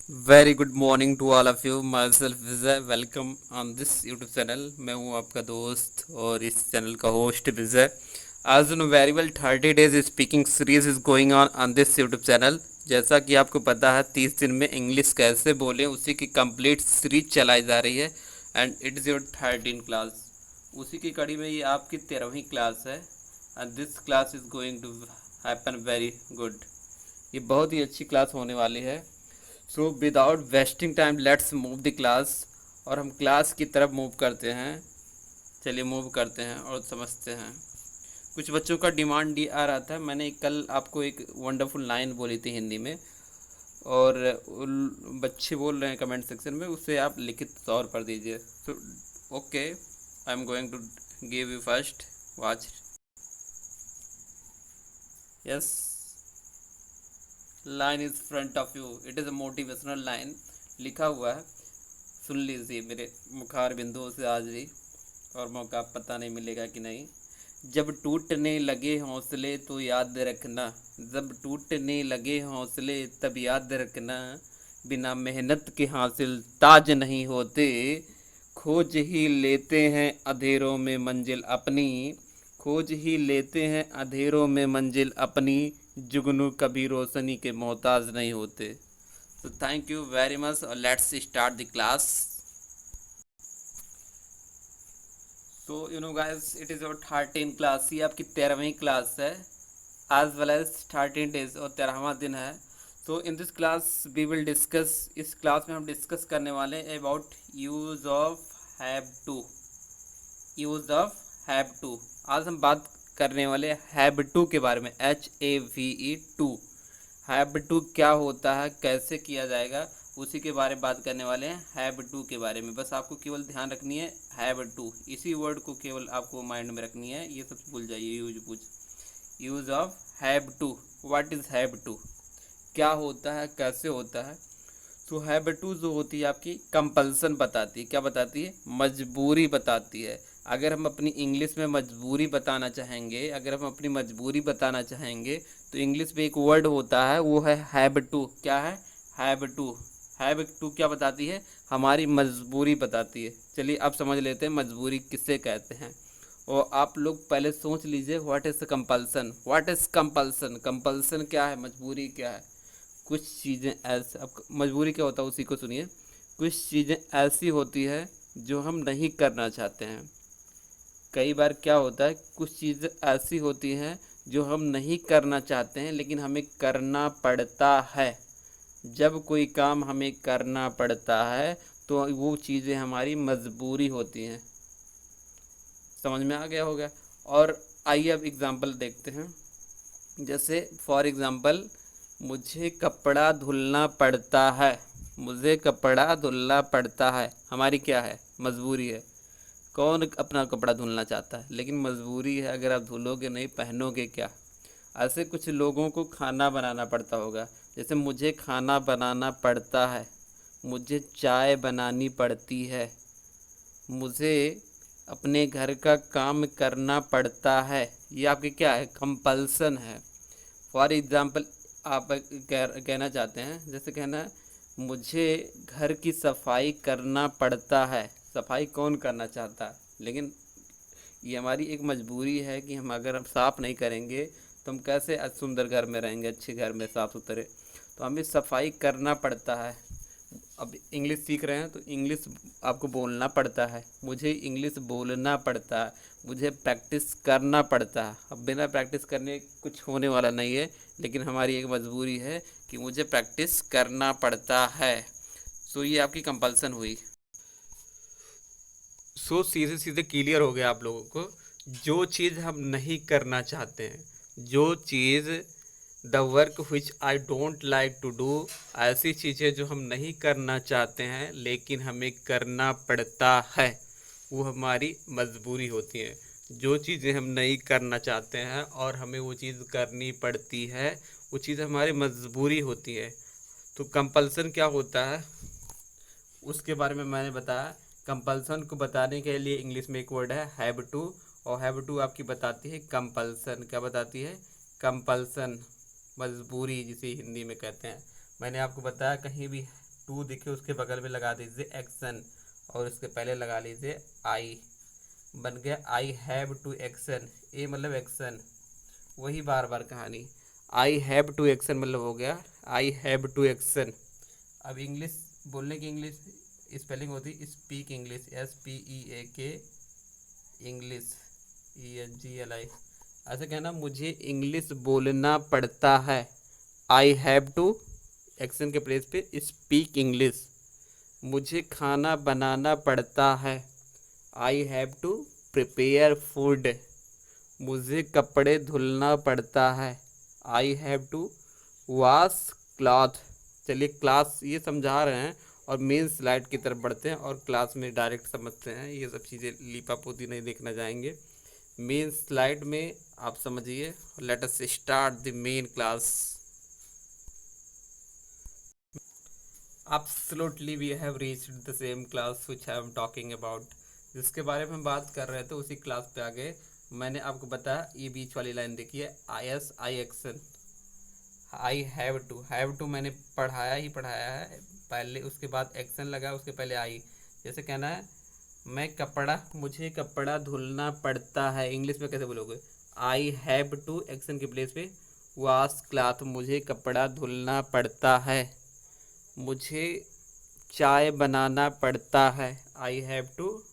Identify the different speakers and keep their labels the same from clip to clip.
Speaker 1: Very good morning to all of you. Myself Vijay, welcome on this YouTube channel. मैं हूं आपका दोस्त और इस चैनल का होस्ट विजय। आज know very well 30 days speaking series is going on this YouTube channel. जैसा कि आपको पता है 30 दिन में इंग्लिश कैसे बोलें उसी की कंप्लीट सीरीज चलाई जा रही है and it is your 13 class. उसी की कड़ी में ये आपकी 13वीं क्लास है and this class is going to happen very good. ये बहुत ही अच्छी क्लास होने वाली है। So without wasting time let's move the class. और हम क्लास की तरफ मूव करते हैं। चलिए मूव करते हैं और समझते हैं। कुछ बच्चों का डिमांड ये आ रहा था, मैंने कल आपको एक वंडरफुल लाइन बोली थी हिंदी में, और बच्चे बोल रहे हैं कमेंट सेक्शन में उसे आप लिखित तौर पर दीजिए। So okay, I am going to give you first watch. Yes, line is front of you, it is a motivational line. लिखा हुआ है, सुन लीजिए मेरे मुखार बिंदुओं से आज भी, और मौका पता नहीं मिलेगा कि नहीं। जब टूटने लगे हौसले तो याद रखना, जब टूटने लगे हौसले तब याद रखना, बिना मेहनत के हासिल ताज नहीं होते। खोज ही लेते हैं अंधेरों में मंजिल अपनी, खोज ही लेते हैं अंधेरों में मंजिल अपनी, जुगनू कभी रोशनी के मोहताज नहीं होते। तो थैंक यू वेरी मच और लेट्स स्टार्ट द क्लास। तो you know guys, it is your 13 class. ये आपकी 13वीं क्लास है, एज वेल एज 13 डेज और 13वां दिन है। तो in this class we will discuss, इस क्लास में हम डिस्कस करने वाले हैं about use of have to. Use of have to. आज हम बात करने वाले हैव टू के बारे में, HAVE 2। हैव टू क्या होता है, कैसे किया जाएगा, उसी के बारे में बात करने वाले हैं, हैव टू के बारे में। बस आपको केवल ध्यान रखनी है हैव टू, इसी वर्ड को केवल आपको माइंड में रखनी है, ये सब भूल जाइए। Use of have to, what is have to, क्या होता है, कैसे होता है। तो हैव टू जो होती है आपकी कंपल्सन बताती है। क्या बताती है? मजबूरी बताती है। अगर हम अपनी इंग्लिश में मजबूरी बताना चाहेंगे, अगर हम अपनी मजबूरी बताना चाहेंगे तो इंग्लिश में एक वर्ड होता है, वो है हैव टू। क्या है? Have to. हैव टू क्या बताती है? हमारी मजबूरी बताती है। चलिए अब समझ लेते हैं मजबूरी किसे कहते हैं। और आप लोग पहले सोच लीजिए, what is compulsion, what is compulsion. Compulsion क्या है, मजबूरी क्या है। कुछ चीज़ें ऐसे, अब मजबूरी क्या होता है उसी को सुनिए। कुछ चीज़ें ऐसी होती है जो हम नहीं करना चाहते हैं। कई बार क्या होता है, कुछ चीज़ें ऐसी होती हैं जो हम नहीं करना चाहते हैं लेकिन हमें करना पड़ता है। जब कोई काम हमें करना पड़ता है तो वो चीज़ें हमारी मजबूरी होती हैं। समझ में आ गया होगा। और आइए अब एग्ज़ाम्पल देखते हैं। जैसे फॉर एग्ज़ाम्पल, मुझे कपड़ा धुलना पड़ता है। मुझे कपड़ा धुलना पड़ता है, हमारी क्या है? मजबूरी है। कौन अपना कपड़ा धुलना चाहता है, लेकिन मजबूरी है। अगर आप धुलोगे नहीं, पहनोगे क्या। ऐसे कुछ लोगों को खाना बनाना पड़ता होगा। जैसे मुझे खाना बनाना पड़ता है, मुझे चाय बनानी पड़ती है, मुझे अपने घर का काम करना पड़ता है। ये आपकी क्या है? कंपल्सन है। फॉर एग्ज़ाम्पल, आप कहना चाहते हैं, जैसे कहना है मुझे घर की सफाई करना पड़ता है। सफाई कौन करना चाहता है, लेकिन ये हमारी एक मजबूरी है कि हम अगर हम साफ़ नहीं करेंगे तो हम कैसे सुंदर घर में रहेंगे, अच्छे घर में साफ़ सुथरे। तो हमें सफाई करना पड़ता है। अब इंग्लिश सीख रहे हैं तो इंग्लिश आपको बोलना पड़ता है। मुझे इंग्लिश बोलना पड़ता है, मुझे प्रैक्टिस करना पड़ता है। अब बिना प्रैक्टिस करने कुछ होने वाला नहीं है, लेकिन हमारी एक मजबूरी है कि मुझे प्रैक्टिस करना पड़ता है। सो ये आपकी कंपल्सन हुई। सो सीधे सीधे क्लियर हो गया आप लोगों को। जो चीज़ हम नहीं करना चाहते हैं, जो चीज़, the work which I don't like to do, ऐसी चीज़ें जो हम नहीं करना चाहते हैं लेकिन हमें करना पड़ता है, वो हमारी मजबूरी होती है। जो चीज़ें हम नहीं करना चाहते हैं और हमें वो चीज़ करनी पड़ती है, वो चीज़ हमारी मजबूरी होती है। तो कंपल्सन क्या होता है उसके बारे में मैंने बताया। कंपल्सन को बताने के लिए इंग्लिश में एक वर्ड है हैव टू, और हैव टू आपकी बताती है कंपल्सन। क्या बताती है? कंपल्सन, मजबूरी जिसे हिंदी में कहते हैं। मैंने आपको बताया कहीं भी टू दिखे उसके बगल में लगा दीजिए एक्शन और उसके पहले लगा लीजिए आई, बन गया आई हैव टू एक्शन। ए मतलब एक्शन, वही बार बार कहानी। आई हैव टू एक्शन मतलब हो गया आई हैव टू एक्शन। अब इंग्लिश बोलने की इंग्लिश स्पेलिंग होती speak English, SPEAK English, ENGLI। ऐसे कहना मुझे इंग्लिश बोलना पड़ता है, आई हैव टू एक्शन के प्लेस पे स्पीक इंग्लिश। मुझे खाना बनाना पड़ता है, I have to prepare food. मुझे कपड़े धुलना पड़ता है, I have to wash cloth. चलिए क्लास ये समझा रहे हैं और मेन स्लाइड की तरफ बढ़ते हैं और क्लास में डायरेक्ट समझते हैं। ये सब चीज़ें लीपा पोती नहीं देखना चाहेंगे, मेन स्लाइड में आप समझिए। Let us start the main class. Absolutely we have reached the same class which I am talking about, जिसके बारे में हम बात कर रहे थे उसी क्लास पे आ गए। मैंने आपको बताया ये बीच वाली लाइन देखिए, आई एक्शन, आई हैव टू मैंने पढ़ाया ही पढ़ाया है पहले, उसके बाद एक्शन लगा, उसके पहले आई। जैसे कहना है मुझे कपड़ा धुलना पड़ता है, इंग्लिश में कैसे बोलोगे, आई हैव टू एक्शन के प्लेस पे वॉश क्लॉथ, मुझे कपड़ा धुलना पड़ता है। मुझे चाय बनाना पड़ता है, I have to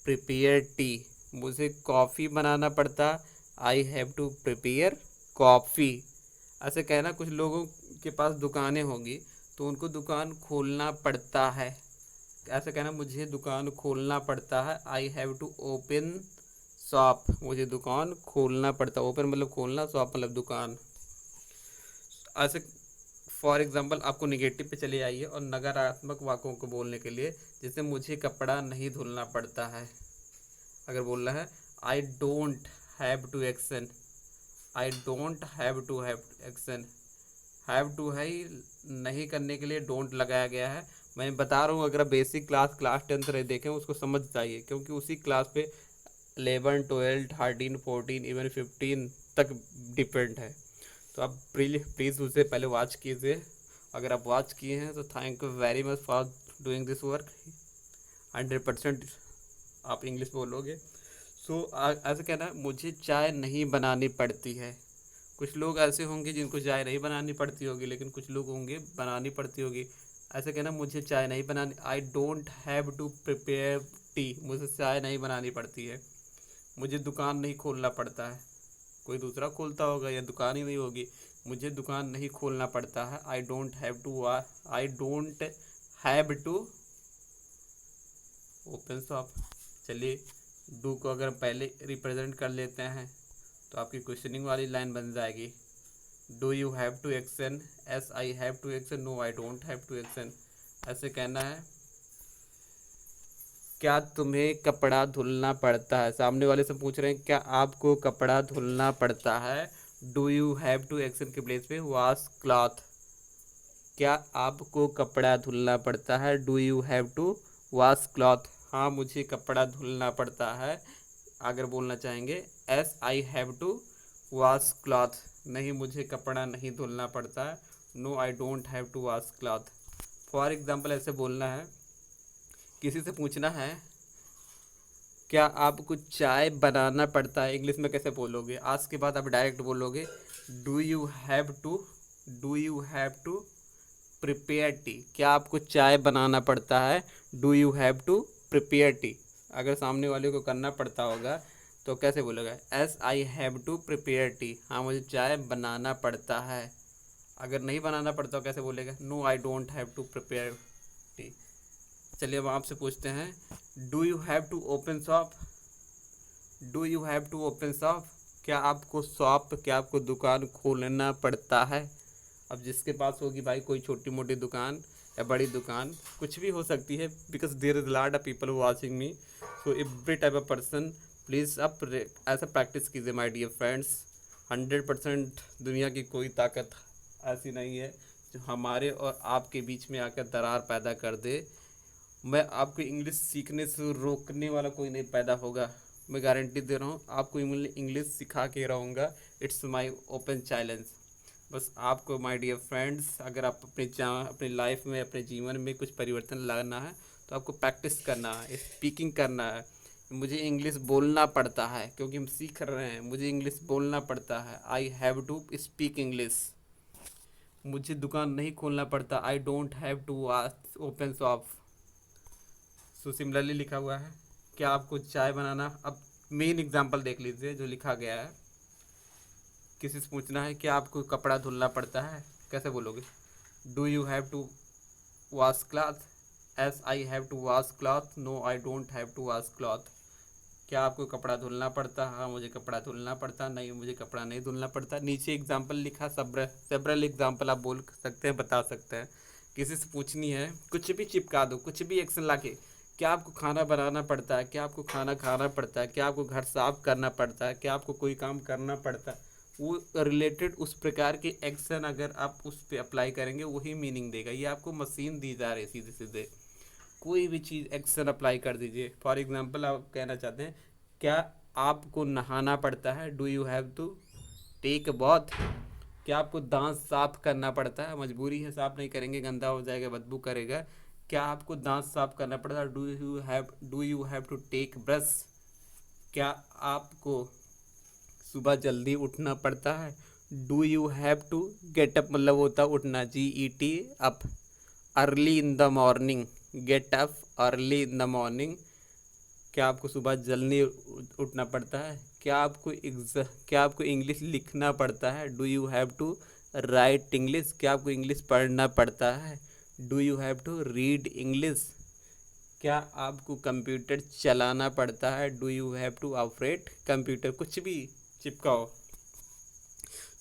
Speaker 1: prepare tea. मुझे कॉफ़ी बनाना पड़ता, I have to prepare coffee. ऐसे कहना कुछ लोगों के पास दुकानें होंगी तो उनको दुकान खोलना पड़ता है, ऐसे कहना मुझे दुकान खोलना पड़ता है, I have to open shop. मुझे दुकान खोलना पड़ता, ओपन मतलब खोलना, शॉप मतलब दुकान। ऐसे फॉर एग्जाम्पल आपको निगेटिव पे चले आइए और नकारात्मक वाक्यों को बोलने के लिए, जैसे मुझे कपड़ा नहीं धुलना पड़ता है, अगर बोलना है I don't have to action, I don't have to have action. Have to है ही नहीं करने के लिए डोंट लगाया गया है। मैं बता रहा हूँ अगर बेसिक क्लास 10th रहे देखें उसको समझ जाइए, क्योंकि उसी क्लास पे 11, 12, 13, 14 इवन 15 तक डिपेंड है। तो आप प्लीज़ उसे पहले वॉच कीजिए। अगर आप वॉच किए हैं तो thank you very much for doing this work. 100% आप इंग्लिश बोलोगे। सो ऐसे कहना मुझे चाय नहीं बनानी पड़ती है। कुछ लोग ऐसे होंगे जिनको चाय नहीं बनानी पड़ती होगी, लेकिन कुछ लोग होंगे बनानी पड़ती होगी। ऐसे कहना मुझे चाय नहीं बनानी, I don't have to prepare tea. मुझे चाय नहीं बनानी पड़ती है। मुझे दुकान नहीं खोलना पड़ता है, कोई दूसरा खोलता होगा या दुकान ही नहीं होगी। मुझे दुकान नहीं खोलना पड़ता है, I don't have to open shop. चलिए डू को अगर पहले रिप्रेजेंट कर लेते हैं तो आपकी क्वेश्चनिंग वाली लाइन बन जाएगी, do you have to action, yes I have to action, no I don't have to action. ऐसे कहना है क्या तुम्हें कपड़ा धुलना पड़ता है, सामने वाले से पूछ रहे हैं क्या आपको कपड़ा धुलना पड़ता है, do you have to action के प्लेस पे वॉश क्लॉथ। क्या आपको कपड़ा धुलना पड़ता है, do you have to wash cloth. हाँ मुझे कपड़ा धुलना पड़ता है, अगर बोलना चाहेंगे yes I have to wash cloth, नहीं मुझे कपड़ा नहीं धुलना पड़ता है, no I don't have to wash cloth. For example ऐसे बोलना है, किसी से पूछना है क्या आपको चाय बनाना पड़ता है, इंग्लिश में कैसे बोलोगे, आज के बाद आप डायरेक्ट बोलोगे do you have to prepare tea. क्या आपको चाय बनाना पड़ता है, do you have to prepare tea. अगर सामने वाले को करना पड़ता होगा तो कैसे बोलेगा, yes I have to prepare tea. हाँ मुझे चाय बनाना पड़ता है। अगर नहीं बनाना पड़ता हो कैसे बोलेगा, no I don't have to prepare tea. चलिए अब आपसे पूछते हैं, do you have to open shop, do you have to open shop. क्या आपको दुकान खोलना पड़ता है। अब जिसके पास होगी भाई कोई छोटी मोटी दुकान या बड़ी दुकान कुछ भी हो सकती है, because there is lot of people watching me, so every type of person please आप ऐसा प्रैक्टिस कीजिए माय डियर फ्रेंड्स। 100% दुनिया की कोई ताकत ऐसी नहीं है जो हमारे और आपके बीच में आकर दरार पैदा कर दे। मैं आपको इंग्लिश सीखने से रोकने वाला कोई नहीं पैदा होगा, मैं गारंटी दे रहा हूँ आपको इंग्लिश सिखा के रहूँगा। It's my open challenge. बस आपको माय डियर फ्रेंड्स, अगर आप अपनी लाइफ में, अपने जीवन में कुछ परिवर्तन लाना है तो आपको प्रैक्टिस करना है, स्पीकिंग करना है। मुझे इंग्लिश बोलना पड़ता है क्योंकि हम सीख रहे हैं, मुझे इंग्लिश बोलना पड़ता है। I have to speak English. मुझे दुकान नहीं खोलना पड़ता, I don't have to open shop. So similarly लिखा हुआ है। क्या आपको चाय बनाना, अब मेन एग्जांपल देख लीजिए जो लिखा गया है। किसी से पूछना है कि आपको कपड़ा धुलना पड़ता है, कैसे बोलोगे? Do you have to wash cloth? Yes I have to wash cloth, no I don't have to wash cloth. क्या आपको कपड़ा धुलना पड़ता है? हाँ मुझे कपड़ा धुलना पड़ता। नहीं मुझे कपड़ा नहीं धुलना पड़ता। नीचे एग्जाम्पल लिखा, सेवरल एग्जाम्पल आप बोल सकते हैं, बता सकते हैं। किसी से पूछनी है, कुछ भी चिपका दो, कुछ भी एक्शन लाके। क्या आपको खाना बनाना पड़ता है? क्या आपको खाना खाना पड़ता है? क्या आपको घर साफ करना पड़ता है? क्या आपको कोई काम करना पड़ता है? वो रिलेटेड उस प्रकार के एक्शन अगर आप उस पर अप्लाई करेंगे वही मीनिंग देगा। ये आपको मशीन दी जा रही है सीधे सीधे। कोई भी चीज़ एक्शन अप्लाई कर दीजिए। फॉर एग्जांपल आप कहना चाहते हैं क्या आपको नहाना पड़ता है? Do you have to take a bath? क्या आपको दांत साफ करना पड़ता है? मजबूरी है, साफ नहीं करेंगे गंदा हो जाएगा, बदबू करेगा। क्या आपको दांत साफ करना पड़ता है? Do you have to take brush? क्या आपको सुबह जल्दी उठना पड़ता है? Do you have to get up, मतलब होता उठना, GET up. Early in the morning, get up early in the morning. क्या आपको सुबह जल्दी उठना पड़ता है? क्या आपको इंग्लिश लिखना पड़ता है? Do you have to write English? क्या आपको इंग्लिश पढ़ना पड़ता है? Do you have to read English? क्या आपको कंप्यूटर चलाना पड़ता है? Do you have to operate computer? कुछ भी चिपकाओ।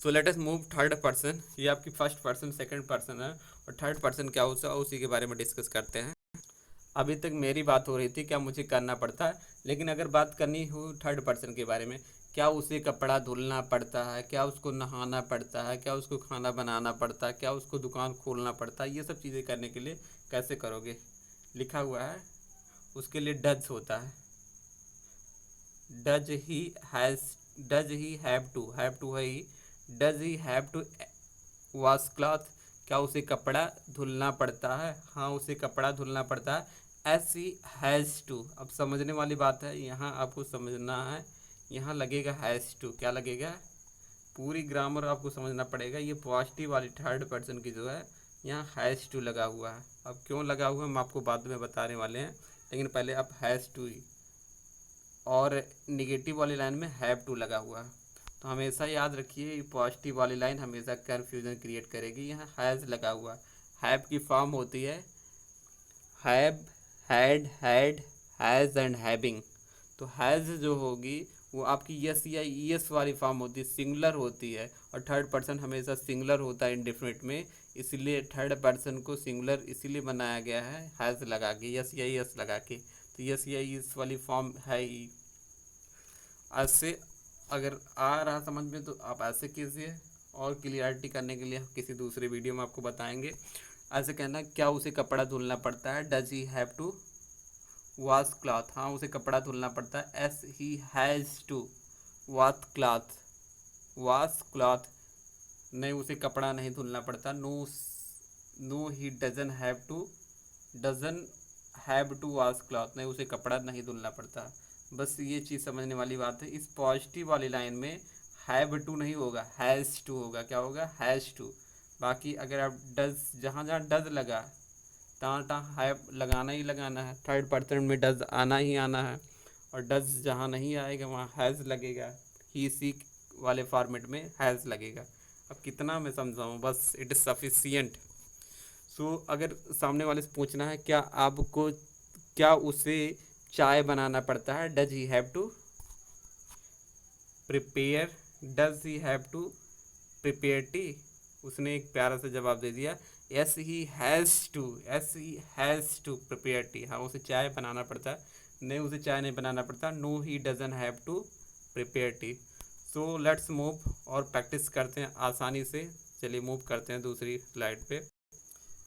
Speaker 1: So let us move third person. ये आपकी फर्स्ट पर्सन, सेकंड पर्सन है, और थर्ड पर्सन क्या होता है उसी के बारे में डिस्कस करते हैं। अभी तक मेरी बात हो रही थी क्या मुझे करना पड़ता है, लेकिन अगर बात करनी हो थर्ड पर्सन के बारे में, क्या उसे कपड़ा धुलना पड़ता है? क्या उसको नहाना पड़ता है? क्या उसको खाना बनाना पड़ता है? क्या उसको दुकान खोलना पड़ता है? ये सब चीज़ें करने के लिए कैसे करोगे? लिखा हुआ है, उसके लिए डज होता है। Does he has, does he have to है ही। Does he have to wash cloth? क्या उसे कपड़ा धुलना पड़ता है? हाँ उसे कपड़ा धुलना पड़ता है। एस ही हैज़ टू, अब समझने वाली बात है, यहाँ आपको समझना है। यहाँ लगेगा हैज़ टू, क्या लगेगा? पूरी ग्रामर आपको समझना पड़ेगा। ये पॉजिटिव वाली थर्ड पर्सन की जो है, यहाँ हैज़ टू लगा हुआ है। अब क्यों लगा हुआ है हम आपको बाद में बताने वाले हैं, लेकिन पहले आप हैज़ टू ही, और निगेटिव वाली लाइन में हैव टू लगा हुआ है। तो हमेशा याद रखिए, पॉजिटिव वाली लाइन हमेशा कन्फ्यूज़न क्रिएट करेगी। यहाँ हैज़ लगा हुआ। हैव की फॉर्म होती है have, had, has and having. तो हैज़ जो होगी वो आपकी यस या यस वाली फॉर्म होती है, सिंगुलर होती है, और थर्ड पर्सन हमेशा सिंगुलर होता है इंडेफिनिट में। इसलिए थर्ड पर्सन को सिंगुलर इसीलिए बनाया गया है हैज़ लगा के, यस या यस लगा के। तो यस या यस वाली फॉर्म है ही। ऐसे अगर आ रहा समझ में तो आप ऐसे कीजिए, और क्लियरिटी करने के लिए किसी दूसरे वीडियो में आपको बताएंगे। ऐसे कहना, क्या उसे कपड़ा धुलना पड़ता है? Does he have to wash cloth? हाँ उसे कपड़ा धुलना पड़ता है। Yes he has to wash cloth, wash cloth. नहीं उसे कपड़ा नहीं धुलना पड़ता। No, no he doesn't have to, doesn't have to wash cloth. नहीं उसे कपड़ा नहीं धुलना पड़ता। बस ये चीज़ समझने वाली बात है। इस पॉजिटिव वाली लाइन में हैव टू नहीं होगा, हैज़ टू होगा। क्या होगा? Has to. बाकी अगर आप डज, जहाँ जहाँ डज लगा तहाँ तहाँ हैव लगाना ही लगाना है। थर्ड पर्सन में डज आना ही आना है, और डज जहाँ नहीं आएगा वहाँ हैज़ लगेगा। ही सी वाले फॉर्मेट में हैज़ लगेगा। अब कितना मैं समझाऊँ, बस इट इज़ सफिशियंट। सो अगर सामने वाले से पूछना है क्या आपको, क्या उसे चाय बनाना पड़ता है? Does he have to prepare, does he have to prepare tea? उसने एक प्यारा सा जवाब दे दिया, yes he has to, yes he has to prepare tea. हाँ उसे चाय बनाना पड़ता है। नहीं उसे चाय नहीं बनाना पड़ता। No he doesn't have to prepare tea. So let's move, और प्रैक्टिस करते हैं आसानी से। चलिए मूव करते हैं दूसरी स्लाइड पे।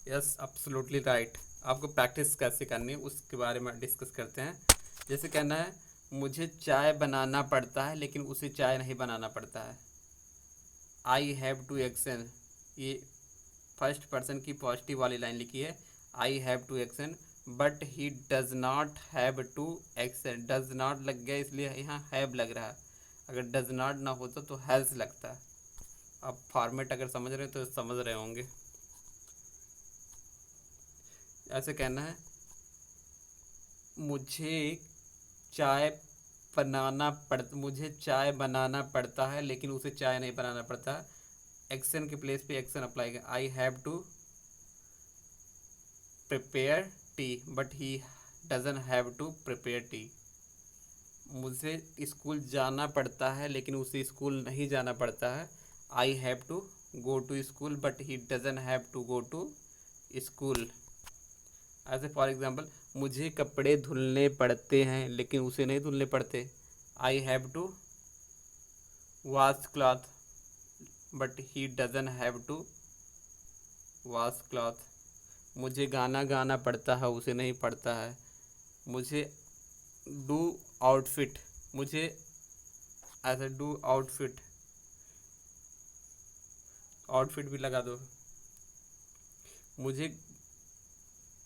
Speaker 1: Yes absolutely right. आपको प्रैक्टिस कैसे करनी है उसके बारे में डिस्कस करते हैं। जैसे कहना है मुझे चाय बनाना पड़ता है लेकिन उसे चाय नहीं बनाना पड़ता है। आई हैव टू एक्शन, ये फर्स्ट पर्सन की पॉजिटिव वाली लाइन लिखी है, I have to action but he does not have to action. Does not लग गया इसलिए यहाँ हैव लग रहा है, अगर डज नॉट ना होता तो हैज़ लगता। अब फॉर्मेट अगर समझ रहे हो तो समझ रहे होंगे। ऐसे कहना है, मुझे मुझे चाय बनाना पड़ता है लेकिन उसे चाय नहीं बनाना पड़ता। एक्शन के प्लेस पे एक्शन अप्लाई कर, I have to prepare tea but he doesn't have to prepare tea. मुझे स्कूल जाना पड़ता है लेकिन उसे स्कूल नहीं जाना पड़ता है। I have to go to school but he doesn't have to go to school. ऐसे फॉर एग्जाम्पल, मुझे कपड़े धुलने पड़ते हैं लेकिन उसे नहीं धुलने पड़ते। I have to wash cloth but he doesn't have to wash cloth. मुझे गाना गाना पड़ता है उसे नहीं पड़ता है। मुझे डू आउटफिट, मुझे ऐसा डू आउटफिट, आउटफिट भी लगा दो। मुझे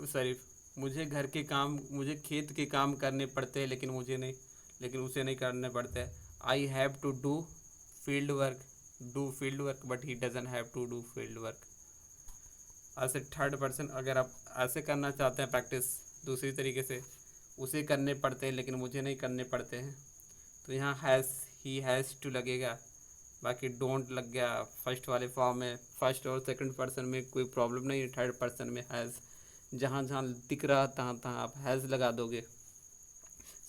Speaker 1: सॉरी, मुझे घर के काम, मुझे खेत के काम करने पड़ते हैं लेकिन उसे नहीं करने पड़ते। I have to do field work but he doesn't have to do field work. ऐसे थर्ड पर्सन अगर आप ऐसे करना चाहते हैं प्रैक्टिस दूसरी तरीके से, उसे करने पड़ते हैं लेकिन मुझे नहीं करने पड़ते हैं, तो यहाँ हैज़, ही हैज़ टू लगेगा। बाकी डोंट लग गया फर्स्ट वाले फॉर्म में। फर्स्ट और सेकंड पर्सन में कोई प्रॉब्लम नहीं है, थर्ड पर्सन में हैज़, जहाँ जहाँ दिख रहा तहाँ तहाँ आप हैज़ लगा दोगे।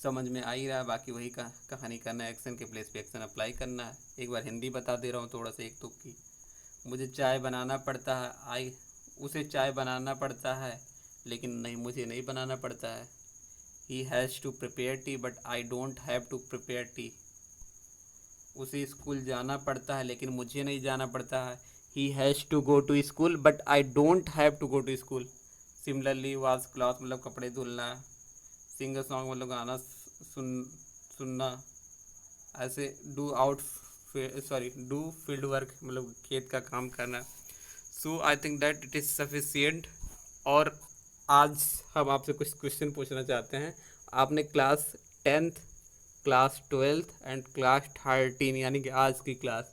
Speaker 1: समझ में आ ही रहा है। बाकी वही कहानी करना है, एक्शन के प्लेस पे एक्शन अप्लाई करना है। एक बार हिंदी बता दे रहा हूँ थोड़ा सा एक तुक की। मुझे चाय बनाना पड़ता है, उसे चाय बनाना पड़ता है लेकिन नहीं, मुझे नहीं बनाना पड़ता है। He has to prepare tea but I don't have to prepare tea. उसे स्कूल जाना पड़ता है लेकिन मुझे नहीं जाना पड़ता है। He has to go to school but I don't have to go to school. Similarly wash cloth मतलब कपड़े धुलना, सिंग अ सॉन्ग मतलब गाना सुनना। ऐसे डू फील्ड वर्क मतलब खेत का काम करना। So I think that it is sufficient. और आज हम आपसे कुछ क्वेश्चन पूछना चाहते हैं। आपने class 10th, class 12th and class 13 यानी कि आज की क्लास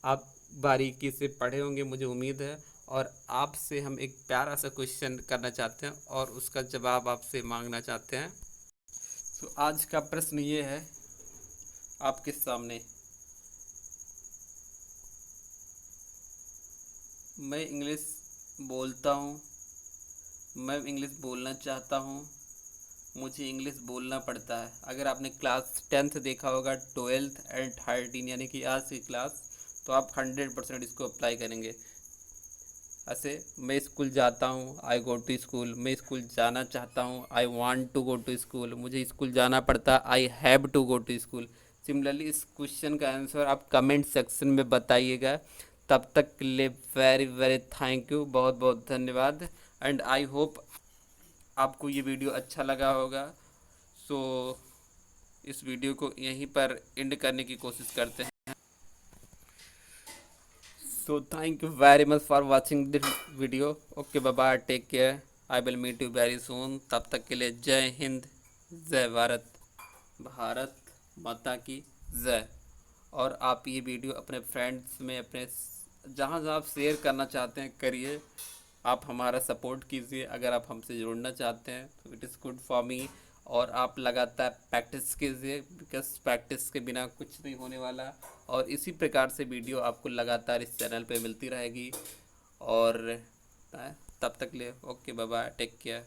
Speaker 1: आप बारीकी से पढ़े होंगे मुझे उम्मीद है। और आपसे हम एक प्यारा सा क्वेश्चन करना चाहते हैं और उसका जवाब आपसे मांगना चाहते हैं। तो आज का प्रश्न ये है आपके सामने, मैं इंग्लिश बोलता हूँ, मैं इंग्लिश बोलना चाहता हूँ, मुझे इंग्लिश बोलना पड़ता है। अगर आपने क्लास 10th देखा होगा, 12th एंड 13 यानी कि आज की क्लास, तो आप 100% इसको अप्लाई करेंगे। ऐसे, मैं स्कूल जाता हूँ, आई गो टू स्कूल। मैं स्कूल जाना चाहता हूँ, I want to go to school. मुझे स्कूल जाना पड़ता है, I have to go to school. Similarly इस क्वेश्चन का आंसर आप कमेंट सेक्शन में बताइएगा। तब तक के लिए वेरी वेरी थैंक यू, बहुत बहुत धन्यवाद। एंड आई होप आपको ये वीडियो अच्छा लगा होगा। सो इस वीडियो को यहीं पर एंड करने की कोशिश करते हैं। So thank you very much for watching this video. Okay, bye bye, take care, I will meet you very soon. तब तक के लिए जय हिंद, जय भारत, भारत माता की जय। और आप ये वीडियो अपने फ्रेंड्स में, अपने जहाँ जहाँ आप शेयर करना चाहते हैं करिए। आप हमारा सपोर्ट कीजिए। अगर आप हमसे जुड़ना चाहते हैं तो it is good for me. और आप लगातार प्रैक्टिस कीजिए, बिकॉज प्रैक्टिस के बिना कुछ नहीं होने वाला। और इसी प्रकार से वीडियो आपको लगातार इस चैनल पे मिलती रहेगी। और तब तक ले okay, bye bye, take care.